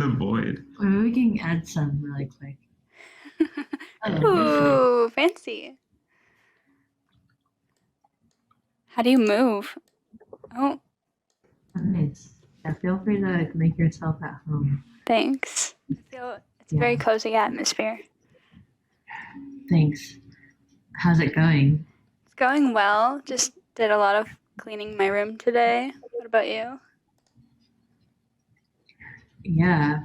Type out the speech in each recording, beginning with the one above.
in the void. Maybe we can add some really quick. Ooh, fancy. How do you move? Oh, Nice. Yeah, feel free to make yourself at home. thanks. I feel it's a very cozy atmosphere. Thanks. How's it going? It's going well. Just did a lot of cleaning my room today. What about you? Yeah.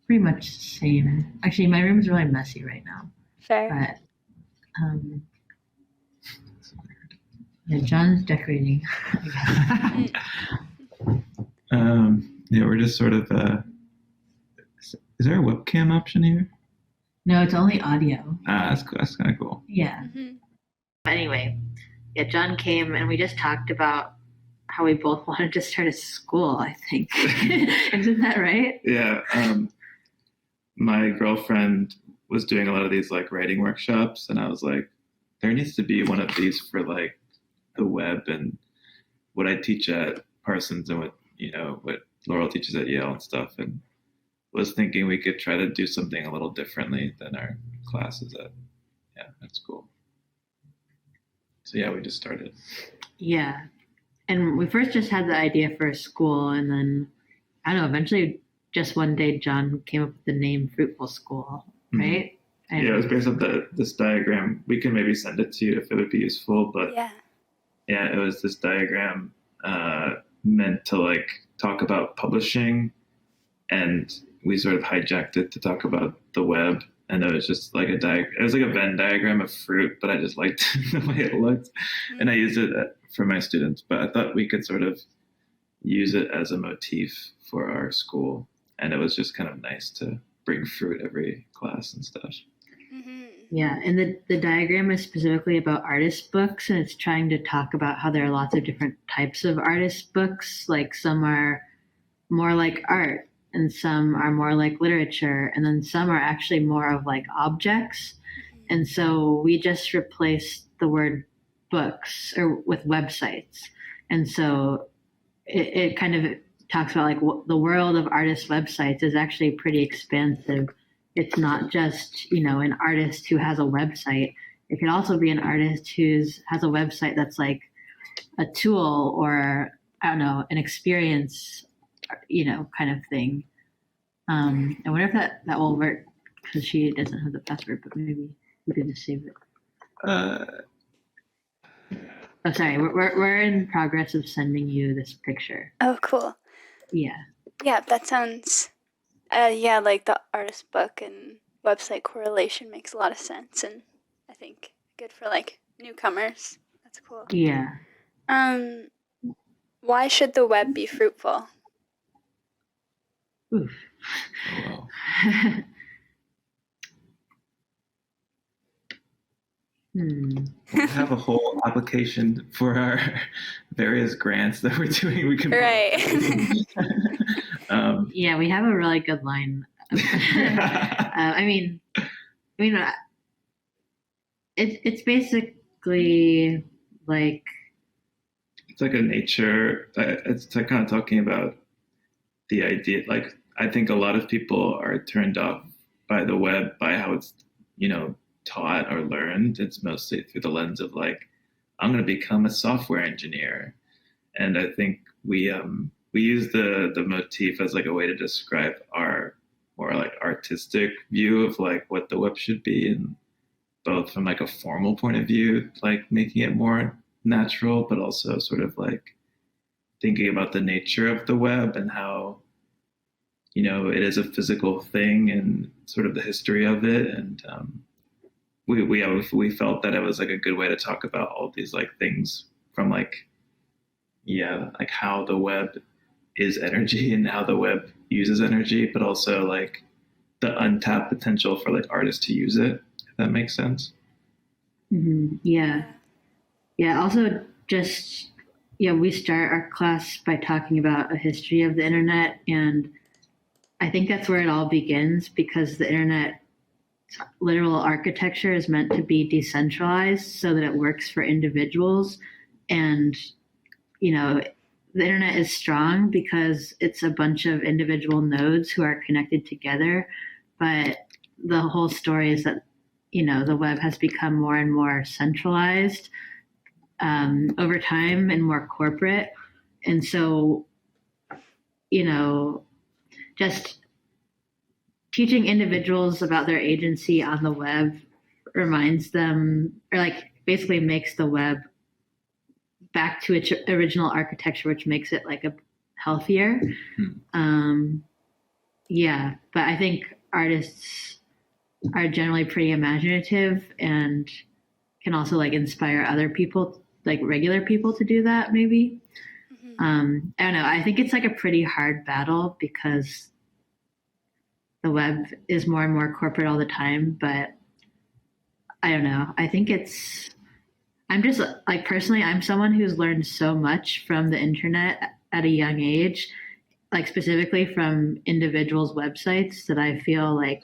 Pretty much the same. Actually, my room's really messy right now. Fair. But yeah, John's decorating. Yeah, we're just sort of. Is there a webcam option here? No, it's only audio. That's kind of cool. Yeah. Mm-hmm. Anyway, yeah, John came and we just talked about how we both wanted to start a school, I think. Isn't that right? Yeah. My girlfriend was doing a lot of these like writing workshops, and I was like, there needs to be one of these for like the web and what I teach at Parsons and what Laurel teaches at Yale and stuff, and was thinking we could try to do something a little differently than our classes at school. So yeah, we just started. Yeah. And we first just had the idea for a school, and then, I don't know, eventually just one day John came up with the name Fruitful School, right? Mm-hmm. Yeah, it was based on this diagram. We can maybe send it to you if it would be useful, but yeah, it was this diagram meant to like talk about publishing, and we sort of hijacked it to talk about the web. And it was just like it was like a Venn diagram of fruit, but I just liked the way it looked. And I used it for my students, but I thought we could sort of use it as a motif for our school. And it was just kind of nice to bring fruit every class and stuff. Mm-hmm. Yeah, and the diagram is specifically about artist books, and it's trying to talk about how there are lots of different types of artist books. Like some are more like art, and some are more like literature, and then some are actually more of like objects. And so we just replaced the word books or with websites. And so it kind of talks about like the world of artist websites is actually pretty expansive. It's not just, an artist who has a website. It could also be an artist who has a website that's like a tool or, I don't know, an experience, kind of thing. I wonder if that will work because she doesn't have the password, but maybe we could just save it. Oh, sorry. We're in progress of sending you this picture. Oh, cool. Yeah. Yeah, that sounds. Like the artist book and website correlation makes a lot of sense, and I think good for like newcomers. That's cool. Yeah. Why should the web be fruitful? Oof. Oh, wow. We have a whole application for our various grants that we're doing. We can right. Yeah, we have a really good line. It's basically like it's like a nature. It's like kind of talking about the idea. Like I think a lot of people are turned off by the web by how it's taught or learned. It's mostly through the lens of like, I'm going to become a software engineer. And I think we use the motif as like a way to describe our more like artistic view of like what the web should be, and both from like a formal point of view, like making it more natural, but also sort of like thinking about the nature of the web and how, it is a physical thing and sort of the history of it. And, we felt that it was like a good way to talk about all these like things from like how the web is energy and how the web uses energy, but also like the untapped potential for like artists to use it, if that makes sense. Mm-hmm. Yeah. Also we start our class by talking about a history of the internet, and I think that's where it all begins, because the internet literal architecture is meant to be decentralized so that it works for individuals. And, the internet is strong because it's a bunch of individual nodes who are connected together. But the whole story is that, the web has become more and more centralized over time and more corporate. And so, just teaching individuals about their agency on the web reminds them, or like basically makes the web back to its original architecture, which makes it like a healthier. Yeah, but I think artists are generally pretty imaginative and can also like inspire other people, like regular people, to do that maybe. I don't know. I think it's like a pretty hard battle because the web is more and more corporate all the time, but I don't know. I think I'm just like personally, I'm someone who's learned so much from the internet at a young age, like specifically from individuals' websites, that I feel like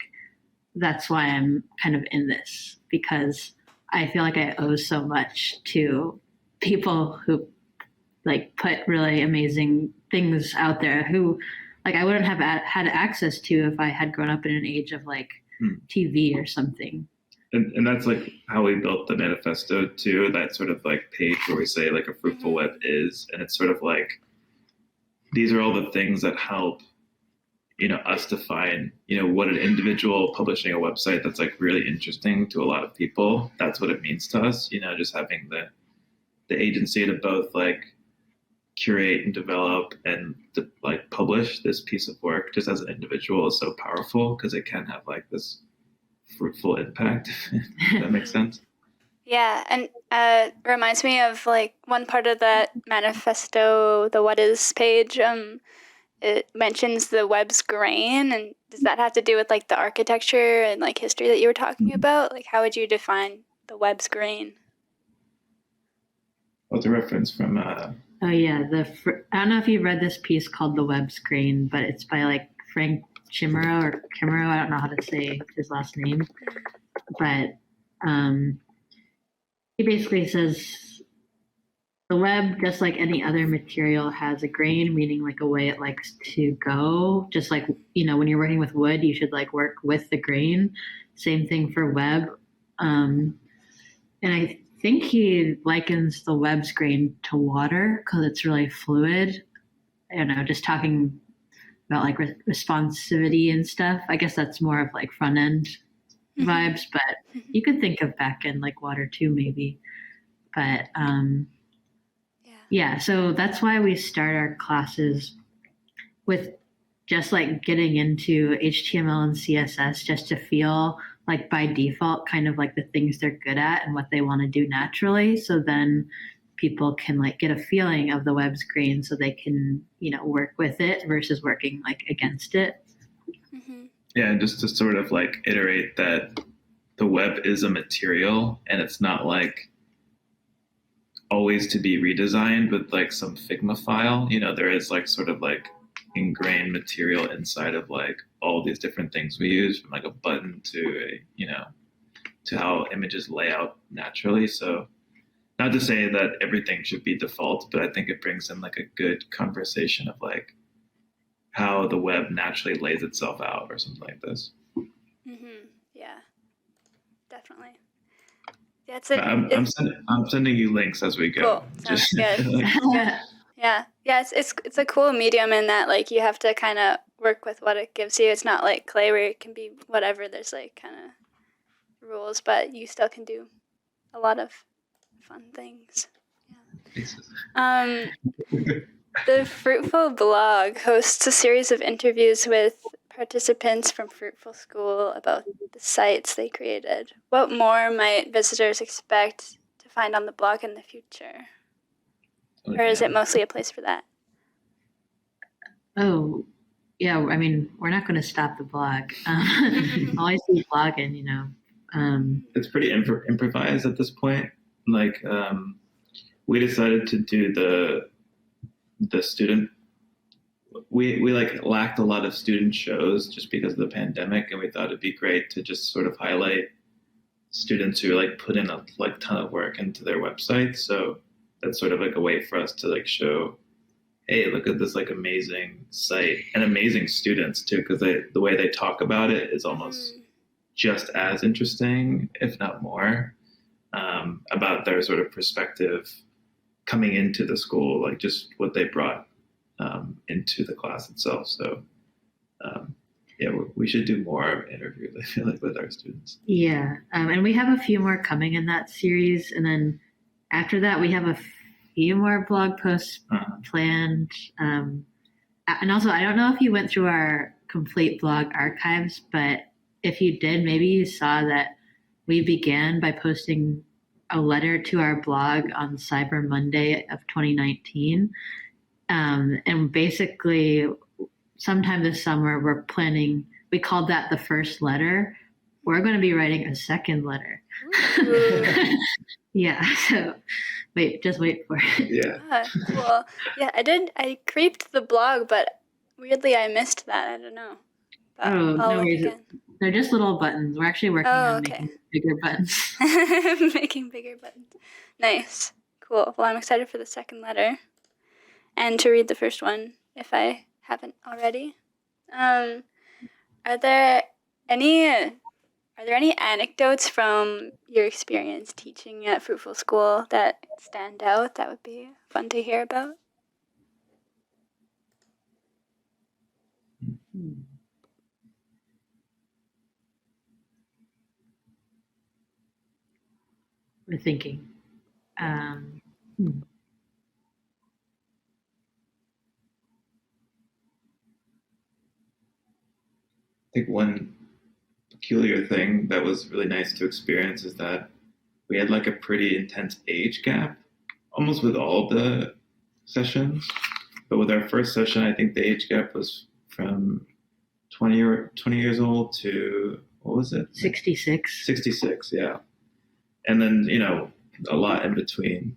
that's why I'm kind of in this, because I feel like I owe so much to people who like put really amazing things out there who like I wouldn't have had access to if I had grown up in an age of like TV or something. And that's like how we built the manifesto too, that sort of like page where we say like a fruitful web is, and it's sort of like, these are all the things that help, us define, what an individual publishing a website that's like really interesting to a lot of people. That's what it means to us, just having the agency to both like curate and develop and to like publish this piece of work just as an individual is so powerful because it can have like this fruitful impact. If that makes sense. Yeah, and reminds me of like one part of that manifesto, the what is page. It mentions the web's grain, and does that have to do with like the architecture and like history that you were talking about? Like, how would you define the web's grain? What's a reference from? Oh yeah, I don't know if you've read this piece called "The Web's Grain," but it's by like Frank Chimero or Kimero. I don't know how to say his last name, but he basically says the web, just like any other material, has a grain, meaning like a way it likes to go. Just like, when you're working with wood, you should like work with the grain. Same thing for web. And I think he likens the web's grain to water because it's really fluid. I don't know, just talking about like responsivity and stuff. I guess that's more of like front end vibes, but you could think of back end like water too, maybe. But yeah, so that's why we start our classes with just like getting into HTML and CSS just to feel like by default kind of like the things they're good at and what they want to do naturally. So then people can like get a feeling of the web's grain so they can, work with it versus working like against it. Yeah, and just to sort of like iterate that the web is a material and it's not like always to be redesigned with like some Figma file. There is like sort of like ingrained material inside of like all these different things we use, from like a button to to how images lay out naturally. So not to say that everything should be default, but I think it brings in like a good conversation of like how the web naturally lays itself out or something like this. Yeah, definitely. Yeah, I'm sending you links as we go. Cool. Sounds good. Yeah. It's a cool medium in that like you have to kind of work with what it gives you. It's not like clay where it can be whatever. There's like kind of rules, but you still can do a lot of fun things. Yeah. The Fruitful blog hosts a series of interviews with participants from Fruitful School about the sites they created. What more might visitors expect to find on the blog in the future? Or is it mostly a place for that? Oh, yeah. I mean, we're not going to stop the blog. Always be blogging, It's pretty improvised at this point. Like, we decided to do the student. We like lacked a lot of student shows just because of the pandemic, and we thought it'd be great to just sort of highlight students who like put in a like ton of work into their website. So that's sort of like a way for us to like show, hey, look at this like amazing site and amazing students too, because the way they talk about it is almost just as interesting, if not more, about their sort of perspective coming into the school, like just what they brought into the class itself. So yeah, we should do more interviews, I feel like, with our students. Yeah. And we have a few more coming in that series. And then after that, we have a few more blog posts planned. And also, I don't know if you went through our complete blog archives, but if you did, maybe you saw that we began by posting a letter to our blog on Cyber Monday of 2019. And basically, sometime this summer, we called that the first letter. We're going to be writing a second letter. Yeah. So just wait for it. Yeah. Cool. Yeah, I creeped the blog, but weirdly I missed that. I don't know. But no worries. They're just little buttons. We're actually working on making bigger buttons. Making bigger buttons. Nice. Cool. Well, I'm excited for the second letter and to read the first one if I haven't already. Are there any anecdotes from your experience teaching at Fruitful School that stand out that would be fun to hear about? We're thinking. I think one peculiar thing that was really nice to experience is that we had like a pretty intense age gap, almost with all the sessions. But with our first session, I think the age gap was from 20 years old to, what was it? 66. 66, yeah. And then, a lot in between.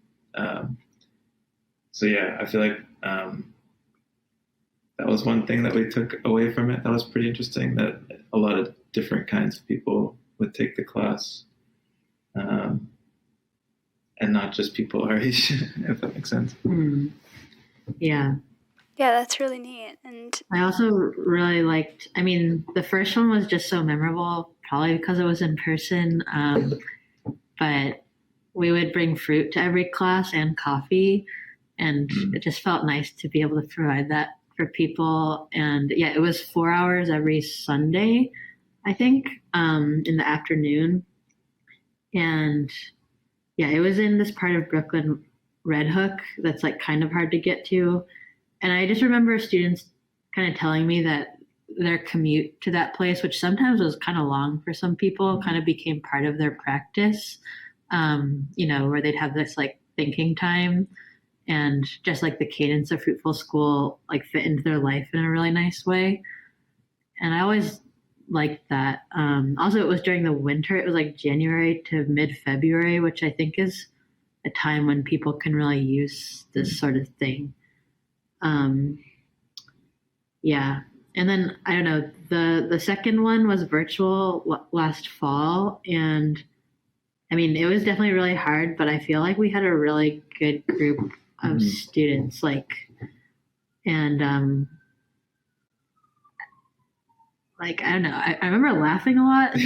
So yeah, I feel like that was one thing that we took away from it. That was pretty interesting, that a lot of different kinds of people would take the class. And not just people our age, if that makes sense. Yeah. Yeah, that's really neat. And I also really liked, the first one was just so memorable, probably because it was in person. But we would bring fruit to every class and coffee, and it just felt nice to be able to provide that for people. And yeah, it was 4 hours every Sunday, I think, in the afternoon. And yeah, it was in this part of Brooklyn, Red Hook, that's like kind of hard to get to. And I just remember students kind of telling me that their commute to that place, which sometimes was kind of long for some people, kind of became part of their practice, where they'd have this like thinking time, and just like the cadence of Fruitful School like fit into their life in a really nice way. And I always liked that. Also, it was during the winter. It was like January to mid-February, which I think is a time when people can really use this sort of thing. Yeah. And then, I don't know, the second one was virtual last fall. And it was definitely really hard, but I feel like we had a really good group of students, I don't know, I remember laughing a lot. I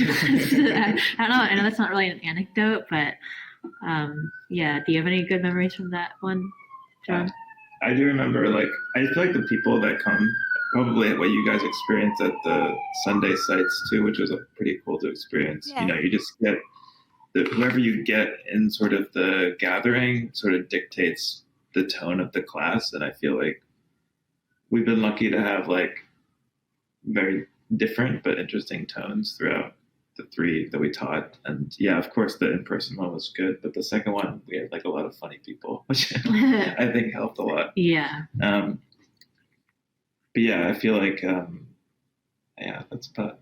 don't know, I know that's not really an anecdote, but yeah. Do you have any good memories from that one, John? I do remember, I feel like the people that come, probably what you guys experienced at the Sunday sites too, which was a pretty cool to experience. Yeah. You just get, whoever you get in sort of the gathering sort of dictates the tone of the class. And I feel like we've been lucky to have very different but interesting tones throughout the three that we taught. And yeah, of course the in-person one was good, but the second one we had a lot of funny people, which I think helped a lot. Yeah. But yeah, I feel like yeah, that's about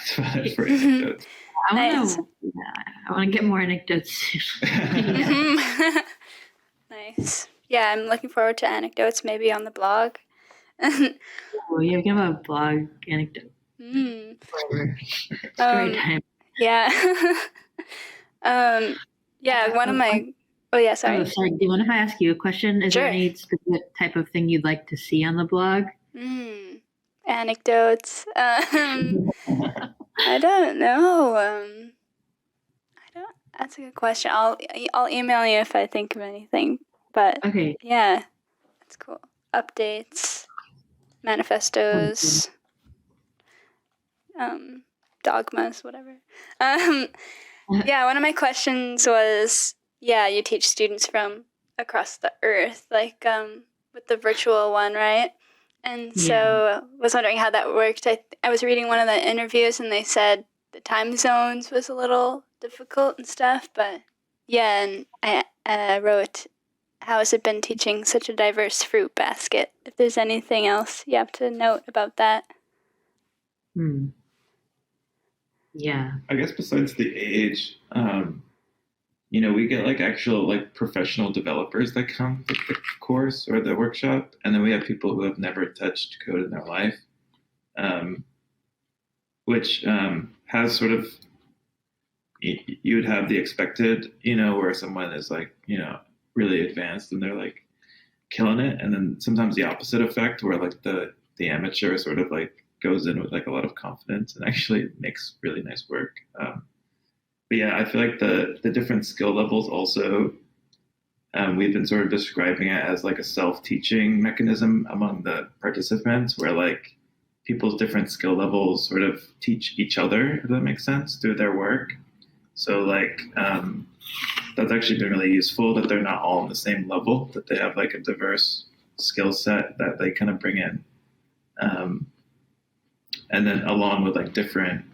it for anecdotes. I want to get more anecdotes. Nice. Yeah, I'm looking forward to anecdotes maybe on the blog. Yeah, we can have a blog anecdote. Story time. Yeah. Yeah, one of my Oh yeah, sorry. Oh, sorry. Do you mind if I ask you a question? Is there Sure. any specific type of thing you'd like to see on the blog? Anecdotes. I don't know. That's a good question. I'll email you if I think of anything. But Okay. yeah, that's cool. Updates, manifestos, dogmas, whatever. Yeah, one of my questions was, you teach students from across the earth, like with the virtual one, right? And so was wondering how that worked. I was reading one of the interviews and they said the time zones was a little difficult and stuff, but and I wrote, how has it been teaching such a diverse fruit basket? If there's anything else you have to note about that. Yeah. I guess besides the age, we get like actual like professional developers that come to the course or the workshop, and then we have people who have never touched code in their life, which has sort of, you would have the expected, where someone is like, really advanced and they're like killing it, and then sometimes the opposite effect where like the amateur sort of like goes in with like a lot of confidence and actually makes really nice work. But yeah, I feel like the different skill levels also, we've been sort of describing it as like a self-teaching mechanism among the participants, where like people's different skill levels sort of teach each other, if that makes sense, through their work. So like that's actually been really useful, that they're not all on the same level, that they have like a diverse skill set that they kind of bring in. And then along with like different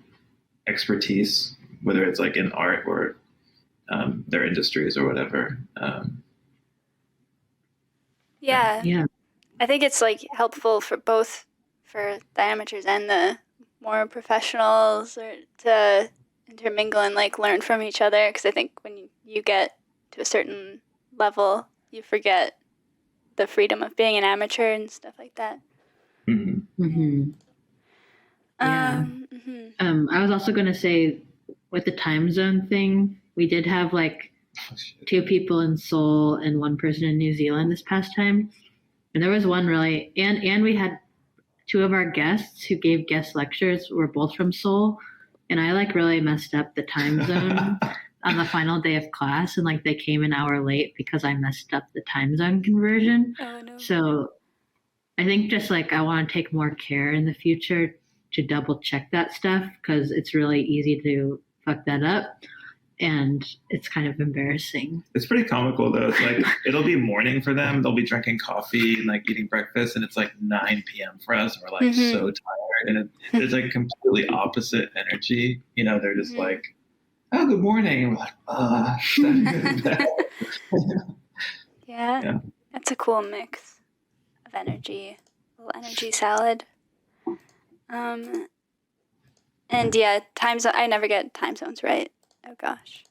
expertise, whether it's like in art or their industries or whatever. Yeah. I think it's like helpful for both, for the amateurs and the more professionals, or to intermingle and like learn from each other. Because I think when you get to a certain level, you forget the freedom of being an amateur and stuff like that. I was also going to say, with the time zone thing, we did have like 2 people in Seoul and 1 person in New Zealand this past time. And there was one really, and we had 2 of our guests who gave guest lectures were both from Seoul. And I like really messed up the time zone on the final day of class. And like they came an hour late because I messed up the time zone conversion. Oh, no. So I think just like I want to take more care in the future to double check that stuff, because it's really easy to fuck that up. And it's kind of embarrassing. It's pretty comical though. It's like, it'll be morning for them. They'll be drinking coffee and like eating breakfast, and it's like 9 p.m. for us. We're like so tired, and it's like completely opposite energy. They're just like, "Oh, good morning," and we're like, Yeah, that's a cool mix of energy. A little energy salad. And yeah, time zone. I never get time zones right. Oh gosh.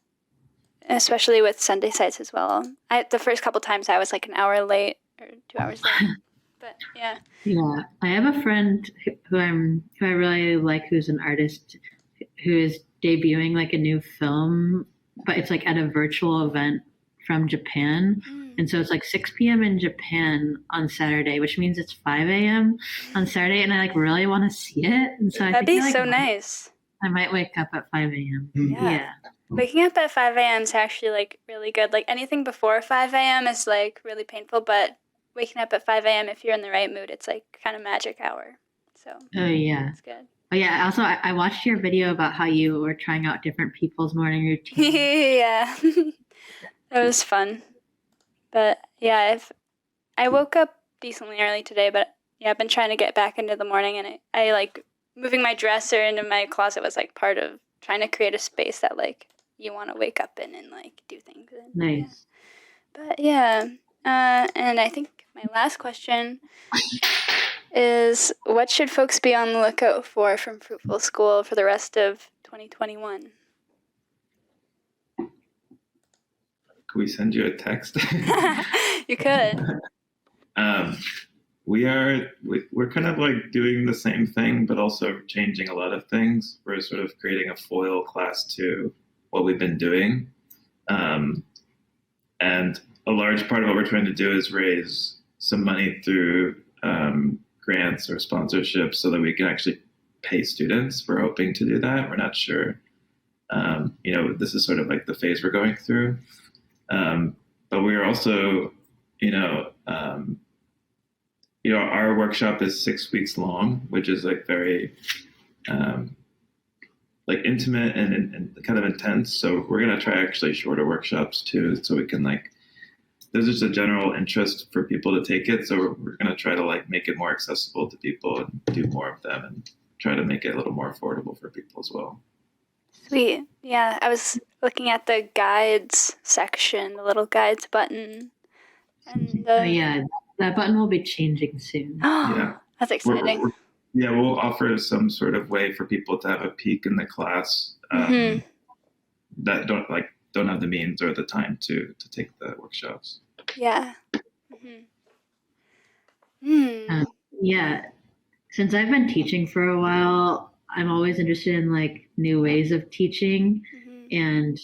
Especially with Sunday sites as well. The first couple times I was like an hour late or 2 hours late. But yeah. Yeah, I have a friend who I really like, who's an artist, who is debuting like a new film, but it's like at a virtual event from Japan. And so it's like 6 p.m. in Japan on Saturday, which means it's 5 a.m. on Saturday, and I like really want to see it. And so that'd be so nice. I might wake up at 5 a.m. Yeah. Waking up at 5 a.m. is actually like really good. Like anything before 5 a.m. is like really painful, but waking up at 5 a.m. if you're in the right mood, it's like kind of magic hour. So it's good. Oh yeah. Also, I watched your video about how you were trying out different people's morning routines. Yeah, that was fun. But yeah, I woke up decently early today, but yeah, I've been trying to get back into the morning, and I like moving my dresser into my closet was like part of trying to create a space that like you want to wake up in and like do things in. Nice. Yeah. But and I think my last question is, what should folks be on the lookout for from Fruitful School for the rest of 2021? Can we send you a text? You could. We're kind of like doing the same thing, but also changing a lot of things. We're sort of creating a foil class to what we've been doing. And a large part of what we're trying to do is raise some money through grants or sponsorships so that we can actually pay students. We're hoping to do that. We're not sure. This is sort of like the phase we're going through. But we're also, our workshop is 6 weeks long, which is like very like intimate and kind of intense. So we're going to try actually shorter workshops too. So we can there's just a general interest for people to take it. So we're going to try to make it more accessible to people and do more of them and try to make it a little more affordable for people as well. Sweet. Yeah, I was looking at the guides section, the little guides button. And that button will be changing soon. Oh, yeah. That's exciting. We'll offer some sort of way for people to have a peek in the class that don't have the means or the time to take the workshops. Yeah. Since I've been teaching for a while, I'm always interested in new ways of teaching. And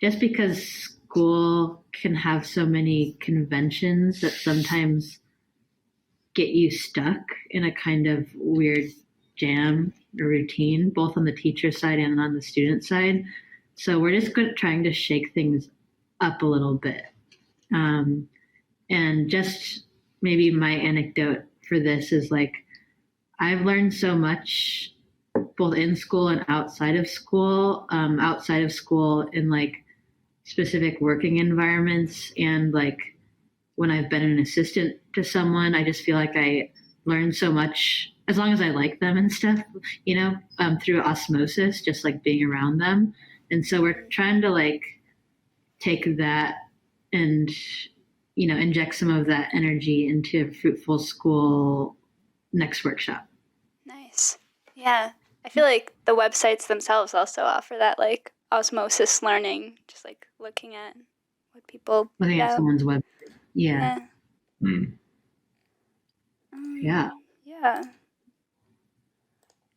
just because school can have so many conventions that sometimes get you stuck in a kind of weird jam or routine, both on the teacher side and on the student side. So we're just trying to shake things up a little bit. And just maybe my anecdote for this is I've learned so much both in school and outside of school in specific working environments. And when I've been an assistant to someone, I just feel like I learn so much as long as I like them and stuff, through osmosis, just being around them. And so we're trying to take that and, inject some of that energy into Fruitful School next workshop. Nice. Yeah. I feel like the websites themselves also offer that osmosis learning, just looking at what people looking at someone's website. Yeah. Yeah.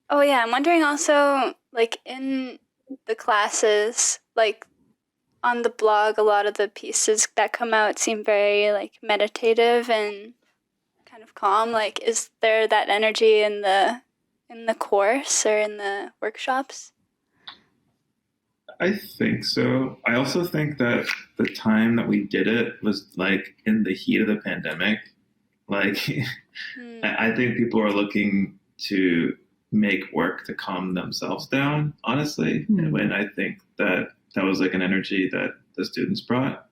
Oh yeah, I'm wondering also in the classes, on the blog, a lot of the pieces that come out seem very meditative and kind of calm. Is there that energy in the course or in the workshops? I think so. I also think that the time that we did it was in the heat of the pandemic. I think people are looking to make work to calm themselves down, honestly. And when I think that was an energy that the students brought.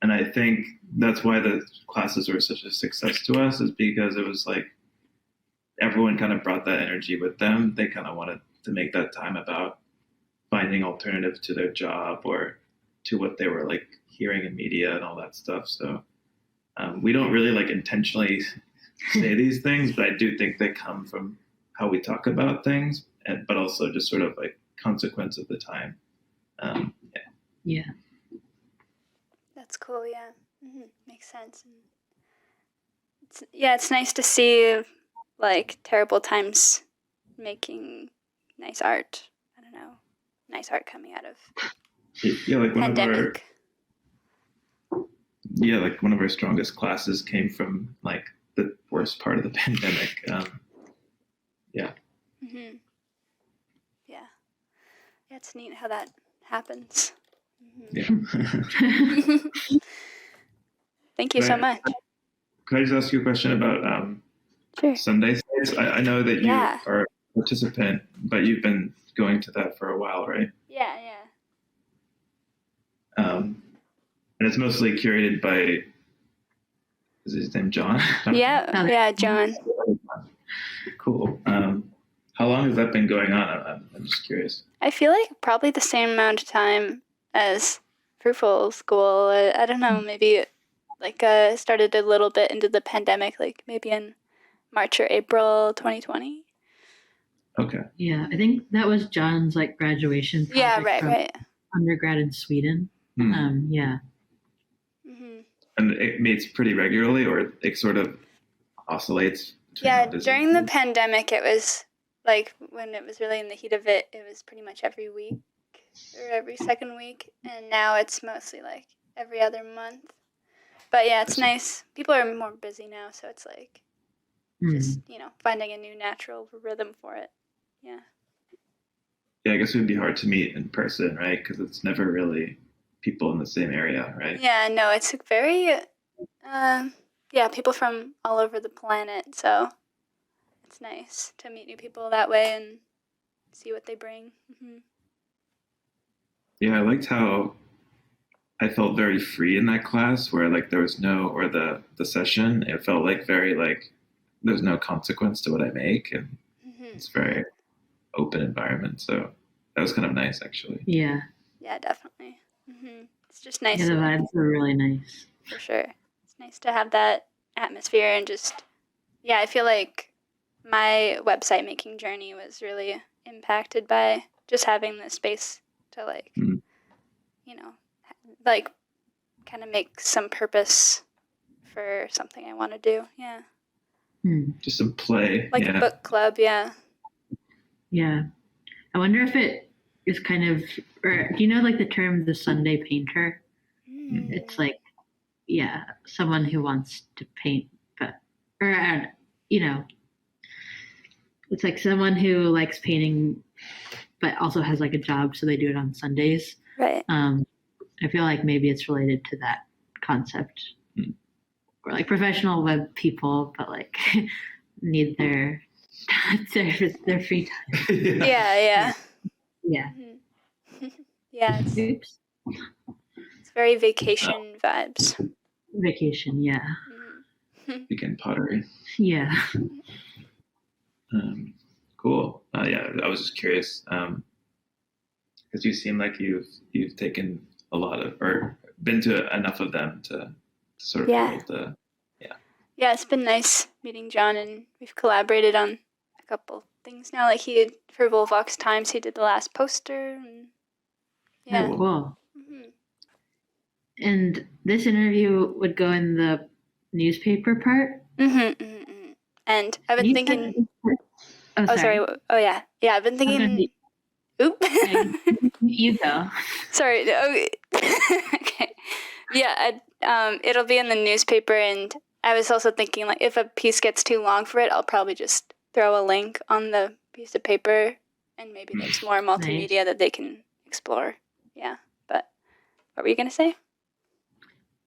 And I think that's why the classes were such a success to us, is because it was everyone kind of brought that energy with them. They kind of wanted to make that time about finding alternatives to their job or to what they were hearing in media and all that stuff. So we don't really intentionally say these things, but I do think they come from how we talk about things, but also just sort of consequence of the time. Yeah. That's cool. Yeah. Makes sense. It's nice to see terrible times making nice art. I don't know. Nice art coming out of pandemic. One of our strongest classes came from the worst part of the pandemic. Yeah. It's neat how that happens. Yeah. Thank you so much. Could I just ask you a question about sure. Sunday sites? I know that you are a participant, but you've been going to that for a while, right? Yeah. And it's mostly curated by, is his name John? Yeah, John. Cool. How long has that been going on? I'm just curious. I feel like probably the same amount of time as Fruitful School. I don't know, maybe started a little bit into the pandemic, maybe in March or April 2020. Okay. Yeah, I think that was John's graduation project. Yeah, right. Undergrad in Sweden. Yeah. And it meets pretty regularly, or it sort of oscillates? Yeah, during the pandemic, it was when it was really in the heat of it, it was pretty much every week or every second week. And now it's mostly every other month. But yeah, it's nice. People are more busy now, so it's like just, finding a new natural rhythm for it. Yeah. Yeah, I guess it would be hard to meet in person, right? Because it's never really people in the same area, right? Yeah, no, it's very, people from all over the planet, so it's nice to meet new people that way and see what they bring. Mm-hmm. Yeah, I liked how I felt very free in that class where like there was no, or the session, it felt like very like there's no consequence to what I make, and it's very open environment. So that was kind of nice, actually. Yeah. Yeah, definitely. Mm-hmm. It's just nice. Yeah, the vibes are really nice. For sure. It's nice to have that atmosphere and just, I feel like my website making journey was really impacted by just having the space to like, like kind of make some purpose for something I want to do. Yeah. Just some play. Like a book club. Yeah. Yeah. I wonder if it is kind of, or do you know like the term the Sunday painter? It's like, someone who wants to paint, but, or, it's like someone who likes painting, but also has like a job, so they do it on Sundays. Right. I feel like maybe it's related to that concept. Or like professional web people, but like need their free time. Yeah. Yeah. Yeah. It's very vacation vibes. Vacation, yeah. Weekend pottery. Yeah. Cool. Yeah, I was just curious because you seem like you've taken a lot of, or been to enough of them to sort of build the. Yeah, it's been nice meeting John, and we've collaborated on a couple things now. Like he did for Volvox Times, he did the last poster. And, yeah. Oh, cool. And this interview would go in the newspaper part? And I've been thinking... sorry. Oh, yeah. Yeah, I've been thinking... Oop. You go. Sorry. Okay. Yeah, it'll be in the newspaper, and I was also thinking, like, if a piece gets too long for it, I'll probably just throw a link on the piece of paper, and maybe there's more multimedia that they can explore. Yeah, but what were you going to say?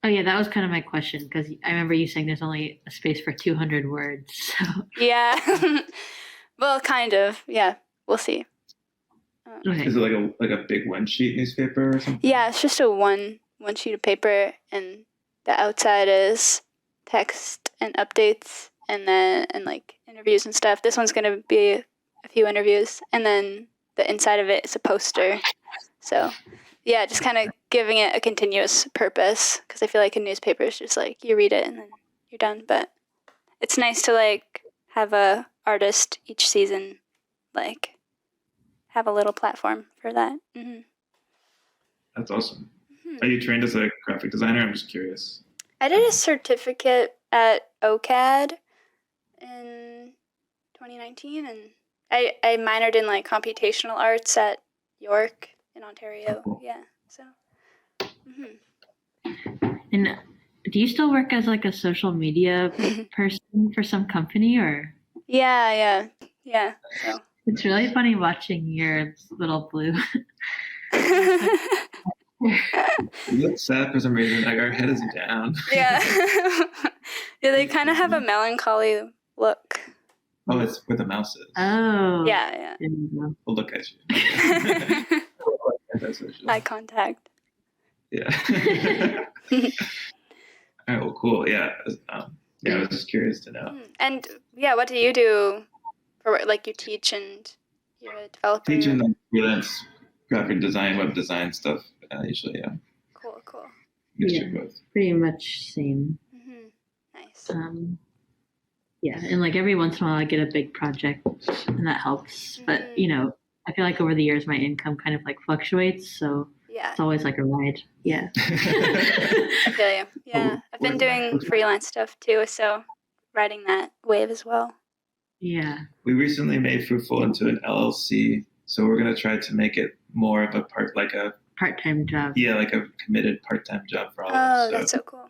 Oh, yeah, that was kind of my question, because I remember you saying there's only a space for 200 words. So. Yeah. Well, kind of. Yeah, we'll see. Okay. Is it like a big one-sheet newspaper or something? Yeah, it's just a one sheet of paper, and the outside is text and updates, and like interviews and stuff. This one's gonna be a few interviews, and then the inside of it is a poster. So yeah, just kind of giving it a continuous purpose, because I feel like a newspaper is just like you read it and then you're done. But it's nice to like have a artist each season like have a little platform for that. That's awesome. Are you trained as a graphic designer? I'm just curious. I did a certificate at OCAD in 2019, and I minored in like computational arts at York in Ontario. Cool. Yeah, so. And do you still work as like a social media person for some company, or? Yeah. So. It's really funny watching your little blue. We look sad for some reason. Like our head is down. Yeah. Yeah, they kind of have a melancholy look. Oh, it's where the mouse is. Oh. Yeah. We'll look at you. Eye contact. Yeah. All right. Well, cool. Yeah. I was just curious to know. And yeah, what do you do for like you teach and you're a developer? Teaching like freelance graphic design, web design stuff. Usually, yeah. Cool. Both. Pretty much same. Nice. Yeah, and like every once in a while I get a big project, and that helps. But I feel like over the years my income kind of like fluctuates, so it's always like a ride. Yeah. I feel you. Yeah, I've been doing freelance stuff too, so riding that wave as well. Yeah. We recently made Fruitful into an LLC, so we're gonna try to make it more of a part, like a part-time job. Yeah, like a committed part-time job for all of Oh, us. that's so cool.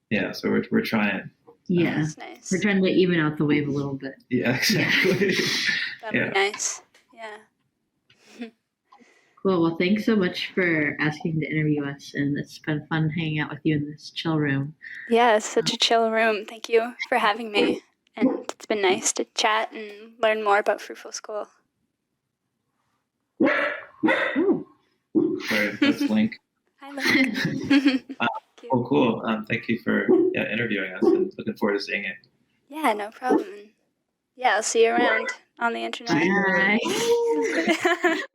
Yeah, so we're trying. Yeah, That's nice. we're trying to even out the wave a little bit. Yeah, exactly. That'd be nice. Yeah. Cool. Well, thanks so much for asking to interview us, and it's been fun hanging out with you in this chill room. Yeah, it's such a chill room. Thank you for having me. And it's been nice to chat and learn more about Fruitful School. Ooh. Sorry, that's Link. Hi, Link. Oh, cool. Thank you for interviewing us, and looking forward to seeing it. Yeah, no problem. Yeah, I'll see you around on the internet. Bye.